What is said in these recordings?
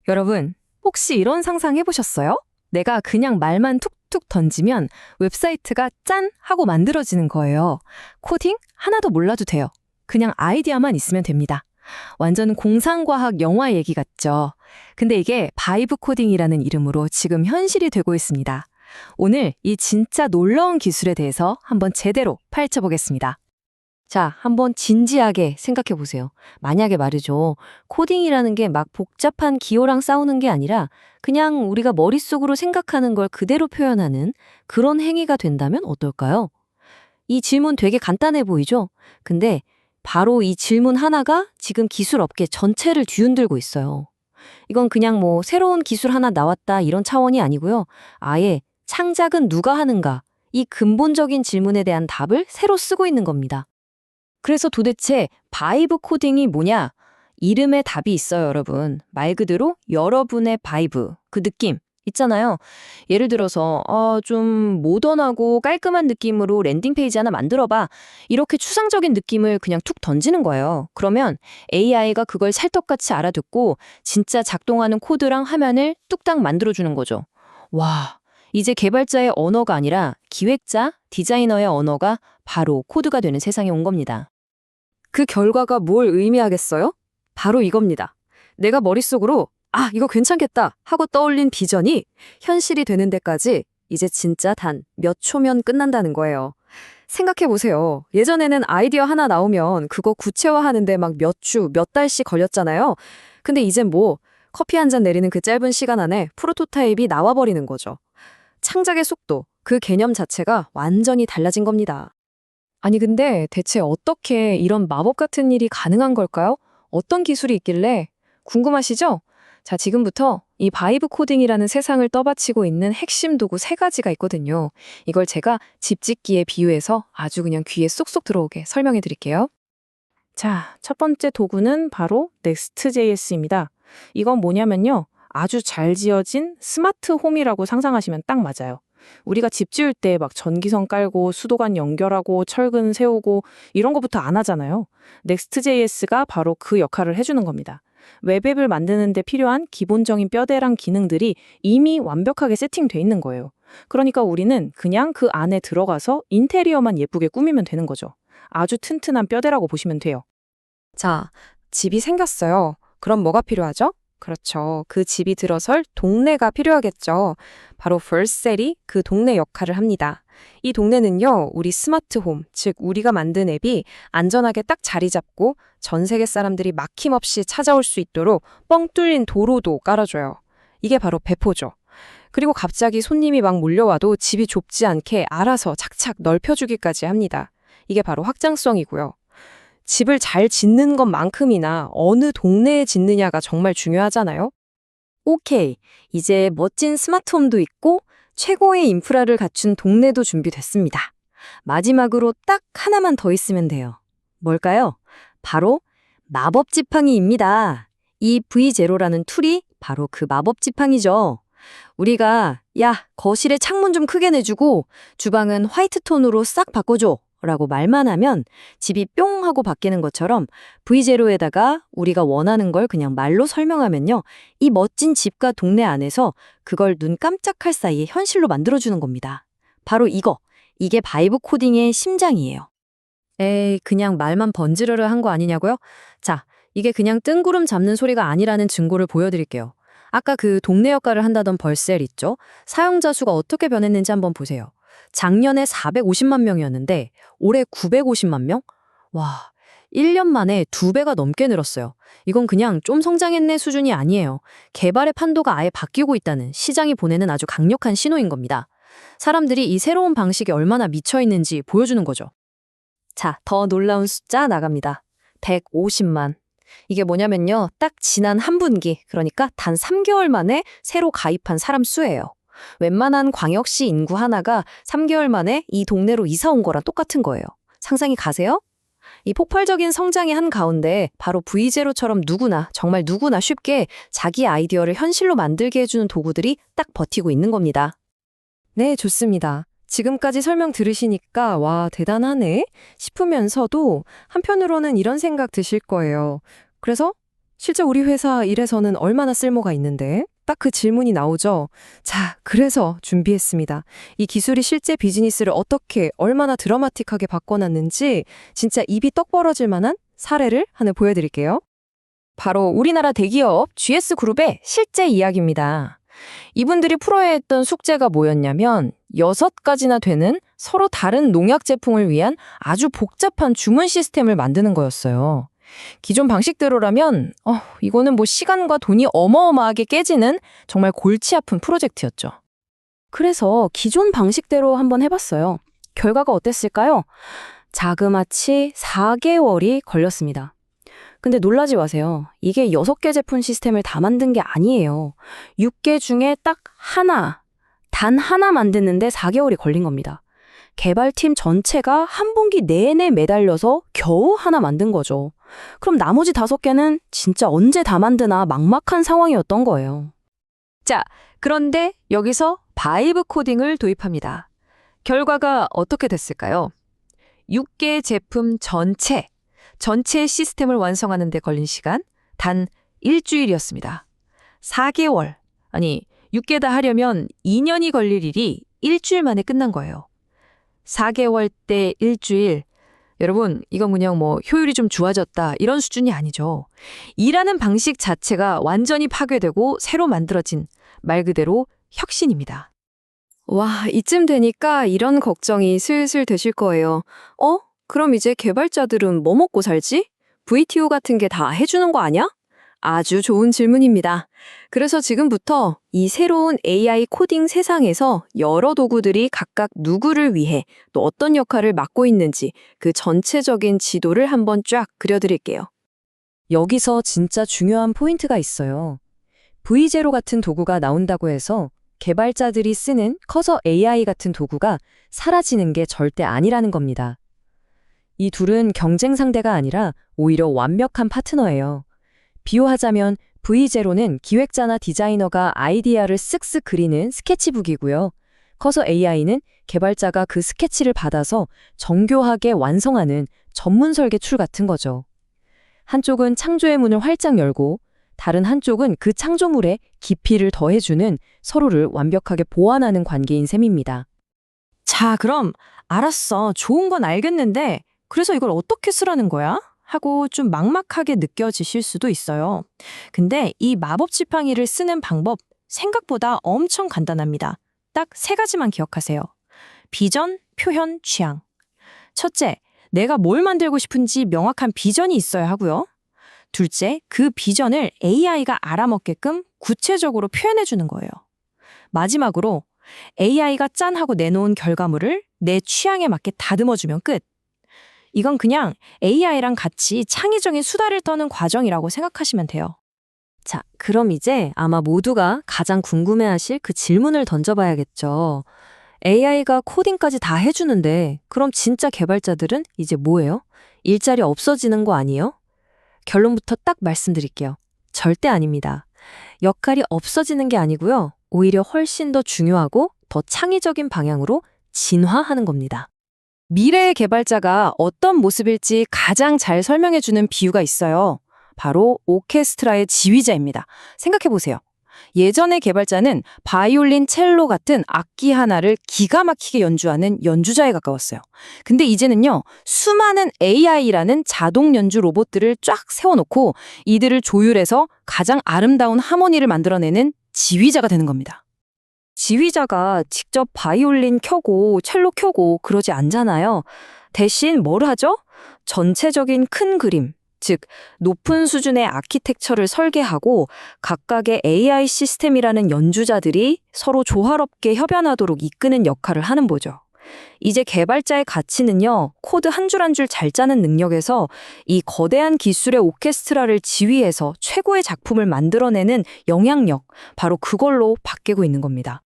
여러분, 혹시 이런 상상 해보셨어요? 내가 그냥 말만 툭툭 던지면 웹사이트가 짠! 하고 만들어지는 거예요. 코딩? 하나도 몰라도 돼요. 그냥 아이디어만 있으면 됩니다. 완전 공상과학 영화 얘기 같죠? 근데 이게 바이브 코딩이라는 이름으로 지금 현실이 되고 있습니다. 오늘 이 진짜 놀라운 기술에 대해서 한번 제대로 파헤쳐보겠습니다. 자, 한번 진지하게 생각해 보세요. 만약에 말이죠. 코딩이라는 게 막 복잡한 기호랑 싸우는 게 아니라 그냥 우리가 머릿속으로 생각하는 걸 그대로 표현하는 그런 행위가 된다면 어떨까요? 이 질문 되게 간단해 보이죠? 근데 바로 이 질문 하나가 지금 기술 업계 전체를 뒤흔들고 있어요. 이건 그냥 뭐 새로운 기술 하나 나왔다 이런 차원이 아니고요. 아예 창작은 누가 하는가? 이 근본적인 질문에 대한 답을 새로 쓰고 있는 겁니다. 그래서 도대체 바이브 코딩이 뭐냐? 이름에 답이 있어요, 여러분. 말 그대로 여러분의 바이브, 그 느낌 있잖아요. 예를 들어서 좀 모던하고 깔끔한 느낌으로 랜딩 페이지 하나 만들어봐. 이렇게 추상적인 느낌을 그냥 툭 던지는 거예요. 그러면 AI가 그걸 찰떡같이 알아듣고 진짜 작동하는 코드랑 화면을 뚝딱 만들어주는 거죠. 와, 이제 개발자의 언어가 아니라 기획자, 디자이너의 언어가 바로 코드가 되는 세상에 온 겁니다. 그 결과가 뭘 의미하겠어요? 바로 이겁니다. 내가 머릿속으로 이거 괜찮겠다 하고 떠올린 비전이 현실이 되는 데까지 이제 진짜 단 몇 초면 끝난다는 거예요. 생각해보세요. 예전에는 아이디어 하나 나오면 그거 구체화하는데 막 몇 주, 몇 달씩 걸렸잖아요. 근데 이젠 뭐 커피 한 잔 내리는 그 짧은 시간 안에 프로토타입이 나와버리는 거죠. 창작의 속도, 그 개념 자체가 완전히 달라진 겁니다. 아니 근데 대체 어떻게 이런 마법 같은 일이 가능한 걸까요? 어떤 기술이 있길래? 궁금하시죠? 자, 지금부터 이 바이브 코딩이라는 세상을 떠받치고 있는 핵심 도구 3가지가 있거든요. 이걸 제가 집 짓기에 비유해서 아주 그냥 귀에 쏙쏙 들어오게 설명해 드릴게요. 자, 첫 번째 도구는 바로 Next.js입니다. 이건 뭐냐면요. 아주 잘 지어진 스마트 홈이라고 상상하시면 딱 맞아요. 우리가 집 지을 때 막 전기선 깔고 수도관 연결하고 철근 세우고 이런 거부터 안 하잖아요. Next.js가 바로 그 역할을 해주는 겁니다. 웹앱을 만드는 데 필요한 기본적인 뼈대랑 기능들이 이미 완벽하게 세팅돼 있는 거예요. 그러니까 우리는 그냥 그 안에 들어가서 인테리어만 예쁘게 꾸미면 되는 거죠. 아주 튼튼한 뼈대라고 보시면 돼요. 자, 집이 생겼어요. 그럼 뭐가 필요하죠? 그렇죠. 그 집이 들어설 동네가 필요하겠죠. 바로 벌셀이 그 동네 역할을 합니다. 이 동네는요, 우리 스마트홈, 즉 우리가 만든 앱이 안전하게 딱 자리 잡고 전 세계 사람들이 막힘없이 찾아올 수 있도록 뻥 뚫린 도로도 깔아줘요. 이게 바로 배포죠. 그리고 갑자기 손님이 막 몰려와도 집이 좁지 않게 알아서 착착 넓혀주기까지 합니다. 이게 바로 확장성이고요. 집을 잘 짓는 것만큼이나 어느 동네에 짓느냐가 정말 중요하잖아요. 오케이, 이제 멋진 스마트홈도 있고 최고의 인프라를 갖춘 동네도 준비됐습니다. 마지막으로 딱 하나만 더 있으면 돼요. 뭘까요? 바로 마법 지팡이입니다. 이 V0라는 툴이 바로 그 마법 지팡이죠. 우리가 거실에 창문 좀 크게 내주고 주방은 화이트 톤으로 싹 바꿔줘 라고 말만 하면 집이 뿅 하고 바뀌는 것처럼 V0에다가 우리가 원하는 걸 그냥 말로 설명하면요. 이 멋진 집과 동네 안에서 그걸 눈 깜짝할 사이에 현실로 만들어주는 겁니다. 바로 이게 바이브 코딩의 심장이에요. 에이, 그냥 말만 번지르르 한 거 아니냐고요? 자, 이게 그냥 뜬구름 잡는 소리가 아니라는 증거를 보여드릴게요. 아까 그 동네 역할을 한다던 벌셀 있죠? 사용자 수가 어떻게 변했는지 한번 보세요. 작년에 450만 명이었는데 올해 950만 명? 와, 1년 만에 2배가 넘게 늘었어요. 이건 그냥 좀 성장했네 수준이 아니에요. 개발의 판도가 아예 바뀌고 있다는 시장이 보내는 아주 강력한 신호인 겁니다. 사람들이 이 새로운 방식에 얼마나 미쳐 있는지 보여주는 거죠. 자, 더 놀라운 숫자 나갑니다. 150만. 이게 뭐냐면요. 딱 지난 한 분기, 그러니까 단 3개월 만에 새로 가입한 사람 수예요. 웬만한 광역시 인구 하나가 3개월 만에 이 동네로 이사 온 거랑 똑같은 거예요. 상상이 가세요? 이 폭발적인 성장의 한가운데 바로 V0처럼 정말 누구나 쉽게 자기 아이디어를 현실로 만들게 해주는 도구들이 딱 버티고 있는 겁니다. 네, 좋습니다. 지금까지 설명 들으시니까 와, 대단하네 싶으면서도 한편으로는 이런 생각 드실 거예요. 그래서 실제 우리 회사 일에서는 얼마나 쓸모가 있는데? 딱 그 질문이 나오죠. 자, 그래서 준비했습니다. 이 기술이 실제 비즈니스를 어떻게 얼마나 드라마틱하게 바꿔놨는지 진짜 입이 떡 벌어질 만한 사례를 하나 보여드릴게요. 바로 우리나라 대기업 GS그룹의 실제 이야기입니다. 이분들이 풀어야 했던 숙제가 뭐였냐면 6가지나 되는 서로 다른 농약 제품을 위한 아주 복잡한 주문 시스템을 만드는 거였어요. 기존 방식대로라면 이거는 뭐 시간과 돈이 어마어마하게 깨지는 정말 골치 아픈 프로젝트였죠. 그래서 기존 방식대로 한번 해봤어요. 결과가 어땠을까요? 자그마치 4개월이 걸렸습니다. 근데 놀라지 마세요. 이게 6개 제품 시스템을 다 만든 게 아니에요. 6개 중에 딱 하나, 단 하나 만드는데 4개월이 걸린 겁니다. 개발팀 전체가 한 분기 내내 매달려서 겨우 하나 만든 거죠. 그럼 나머지 5개는 진짜 언제 다 만드나 막막한 상황이었던 거예요. 자, 그런데 여기서 바이브 코딩을 도입합니다. 결과가 어떻게 됐을까요? 6개 제품 전체 시스템을 완성하는 데 걸린 시간 단 일주일이었습니다. 4개월, 아니 6개 다 하려면 2년이 걸릴 일이 일주일 만에 끝난 거예요. 4개월 때 일주일, 여러분 이건 그냥 뭐 효율이 좀 좋아졌다 이런 수준이 아니죠. 일하는 방식 자체가 완전히 파괴되고 새로 만들어진 말 그대로 혁신입니다. 와, 이쯤 되니까 이런 걱정이 슬슬 되실 거예요. 그럼 이제 개발자들은 뭐 먹고 살지? VTO 같은 게 다 해주는 거 아니야? 아주 좋은 질문입니다. 그래서 지금부터 이 새로운 AI 코딩 세상에서 여러 도구들이 각각 누구를 위해 또 어떤 역할을 맡고 있는지 그 전체적인 지도를 한번 쫙 그려드릴게요. 여기서 진짜 중요한 포인트가 있어요. V0 같은 도구가 나온다고 해서 개발자들이 쓰는 커서 AI 같은 도구가 사라지는 게 절대 아니라는 겁니다. 이 둘은 경쟁 상대가 아니라 오히려 완벽한 파트너예요. 비유하자면 V0는 기획자나 디자이너가 아이디어를 쓱쓱 그리는 스케치북이고요. 커서 AI는 개발자가 그 스케치를 받아서 정교하게 완성하는 전문 설계 툴 같은 거죠. 한쪽은 창조의 문을 활짝 열고 다른 한쪽은 그 창조물에 깊이를 더해주는 서로를 완벽하게 보완하는 관계인 셈입니다. 자, 그럼 알았어. 좋은 건 알겠는데 그래서 이걸 어떻게 쓰라는 거야? 하고 좀 막막하게 느껴지실 수도 있어요. 근데 이 마법 지팡이를 쓰는 방법 생각보다 엄청 간단합니다. 딱 3가지만 기억하세요. 비전, 표현, 취향. 첫째, 내가 뭘 만들고 싶은지 명확한 비전이 있어야 하고요. 둘째, 그 비전을 AI가 알아먹게끔 구체적으로 표현해주는 거예요. 마지막으로 AI가 짠 하고 내놓은 결과물을 내 취향에 맞게 다듬어주면 끝. 이건 그냥 AI랑 같이 창의적인 수다를 떠는 과정이라고 생각하시면 돼요. 자, 그럼 이제 아마 모두가 가장 궁금해하실 그 질문을 던져봐야겠죠. AI가 코딩까지 다 해주는데 그럼 진짜 개발자들은 이제 뭐예요? 일자리 없어지는 거 아니에요? 결론부터 딱 말씀드릴게요. 절대 아닙니다. 역할이 없어지는 게 아니고요. 오히려 훨씬 더 중요하고 더 창의적인 방향으로 진화하는 겁니다. 미래의 개발자가 어떤 모습일지 가장 잘 설명해주는 비유가 있어요. 바로 오케스트라의 지휘자입니다. 생각해보세요. 예전의 개발자는 바이올린, 첼로 같은 악기 하나를 기가 막히게 연주하는 연주자에 가까웠어요. 근데 이제는요, 수많은 AI라는 자동 연주 로봇들을 쫙 세워놓고 이들을 조율해서 가장 아름다운 하모니를 만들어내는 지휘자가 되는 겁니다. 지휘자가 직접 바이올린 켜고 첼로 켜고 그러지 않잖아요. 대신 뭘 하죠? 전체적인 큰 그림, 즉 높은 수준의 아키텍처를 설계하고 각각의 AI 시스템이라는 연주자들이 서로 조화롭게 협연하도록 이끄는 역할을 하는 거죠. 이제 개발자의 가치는요, 코드 한 줄 한 줄 잘 짜는 능력에서 이 거대한 기술의 오케스트라를 지휘해서 최고의 작품을 만들어내는 영향력, 바로 그걸로 바뀌고 있는 겁니다.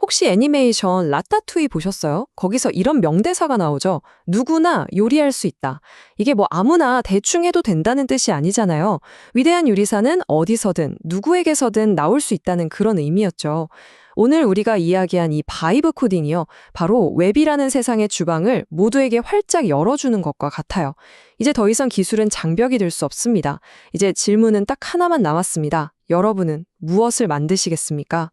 혹시 애니메이션 라따투이 보셨어요? 거기서 이런 명대사가 나오죠. 누구나 요리할 수 있다. 이게 뭐 아무나 대충 해도 된다는 뜻이 아니잖아요. 위대한 요리사는 어디서든 누구에게서든 나올 수 있다는 그런 의미였죠. 오늘 우리가 이야기한 이 바이브 코딩이요. 바로 웹이라는 세상의 주방을 모두에게 활짝 열어주는 것과 같아요. 이제 더 이상 기술은 장벽이 될 수 없습니다. 이제 질문은 딱 하나만 남았습니다. 여러분은 무엇을 만드시겠습니까?